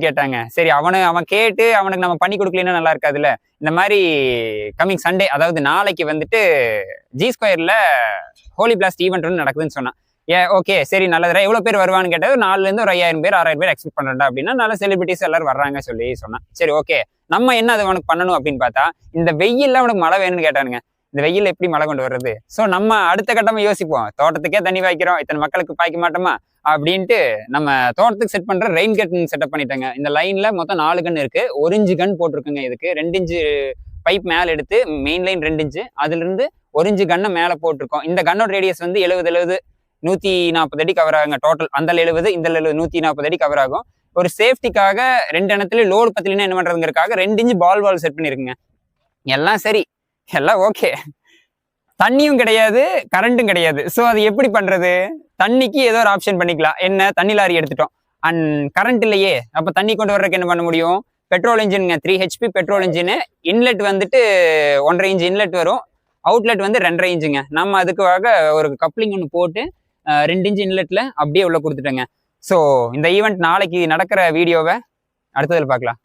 கேட்டாங்க. சரி அவன் கேட்டு அவனுக்கு நம்ம பண்ணி கொடுக்கலன்னா நல்லா இருக்காதுல்ல. இந்த மாதிரி கம்மிங் சண்டே அதாவது நாளைக்கு வந்துட்டு ஜி ஸ்கொயர்ல ஹோலி பிளாஸ்ட் ஈவெண்ட் ஒன்று நடக்குதுன்னு சொன்னான். ஓகே சரி நல்லதுடா. எவ்வளவு பேர் வருவான்னு கேட்டது 4ல இருந்து ஒரு 5000 பேர் 6000 பேர் எக்ஸ்பெக்ட் பண்றா அப்படின்னா நல்ல செலிபிரிட்டிஸ் எல்லாரும் வர்றாங்க சொல்லி சொன்னான். சரி ஓகே நம்ம என்ன அது அவனுக்கு பண்ணணும் அப்படின்னு பார்த்தா இந்த வெயில்ல அவனுக்கு மழை வேணும்னு கேட்டானுங்க. இந்த வெயில் எப்படி மழை கொண்டு வர்றது? ஸோ நம்ம அடுத்த கட்டமா யோசிப்போம். தோட்டத்துக்கே தண்ணி பாய்க்கிறோம், இத்தனை மக்களுக்கு பாய்க்க மாட்டோமா அப்படின்ட்டு நம்ம தோட்டத்துக்கு செட் பண்ற ரெயின் கன் செட்டப் பண்ணிட்டாங்க. இந்த லைன்ல மொத்தம் 4 கன் இருக்கு. 1 இன்ச்சு கன் போட்டிருக்குங்க. இதுக்கு 2 இன்ச்சு பைப் மேல எடுத்து மெயின் லைன் 2 இன்ச்சு அதுல இருந்து 1 இன்ச்சு கன்னை மேல போட்டிருக்கோம். இந்த கன்னோட ரேடியஸ் வந்து 70 140 அடி கவர் ஆகுங்க. டோட்டல் அந்த 70 இந்த 70 140 அடி கவர் ஆகும். ஒரு சேஃப்டிக்காக 2 இடத்துல லோடு பத்தினா என்ன பண்றதுங்கிறதுக்காக 2 இன்ச்சு பால் செட் பண்ணிருக்குங்க. எல்லாம் சரி, எல்லாம் ஓகே. தண்ணியும் கிடையாது, கரண்ட்டும் கிடையாது. ஸோ அது எப்படி பண்றது? தண்ணிக்கு ஏதோ ஒரு ஆப்ஷன் பண்ணிக்கலாம். என்ன, தண்ணி லாரி எடுத்துட்டோம். அண்ட் கரண்ட் இல்லையே, அப்ப தண்ணி கொண்டு வர்றதுக்கு என்ன பண்ண முடியும்? பெட்ரோல் இன்ஜின்ங்க, 3 HP பெட்ரோல் இன்ஜின். இன்லெட் வந்துட்டு 1.5 இன்ச் இன்லெட் வரும். அவுட்லெட் வந்து 2.5 இன்ச்சுங்க. நம்ம அதுக்காக ஒரு கப்ளிங் ஒன்று போட்டு 2 இன்ச் இன்லெட்ல அப்படியே உள்ள கொடுத்துட்டேங்க. ஸோ இந்த ஈவெண்ட் நாளைக்கு நடக்கிற வீடியோவை அடுத்ததில் பார்க்கலாம்.